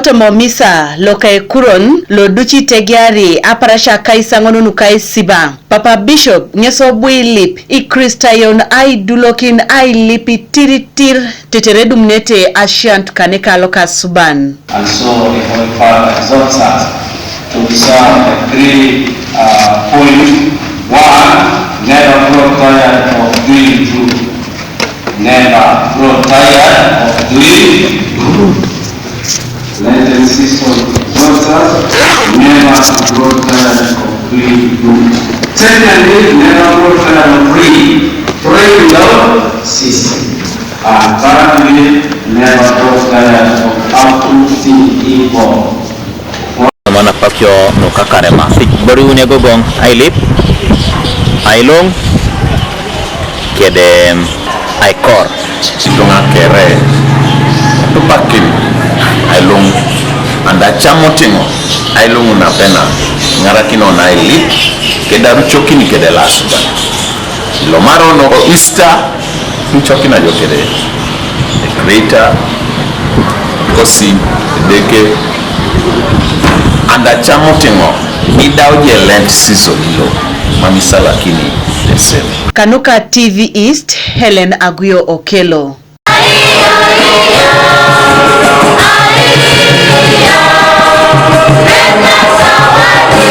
Soto momisa lokae kuron lo duchi tegiari aparasha kaisangonu kai siba. Papa Bishop aAilip Ikuristayon dulokin aAilip tiritir teteredum nete ashant kaneka loka suban. And so the Holy Father exhorts us to observe the three points. One, never grow tired of doing good. Never grow tired of doing good. Let them insist on exhorts us, never grow tired of doing good. Secondly, never grow tired of praying. Pray without ceasing. And thirdly, never grow tired of uprooting evil. Mana pakyo no kakarema. Baru nego gong aAilip, ailong, kede aikor. Tunga kere, tupakin, ailong, anda chamotingo, ailong na pena, ngarakino na aAilip, keda ruchokini kede lasuba. Lomaro no Easter, ruchokina jo kede. The Creator, kosi, deke, anda chamotingo, idao je Lent season lo, mamisa lakini the same. Kanuka TV East, Helen Aguyo Okelo.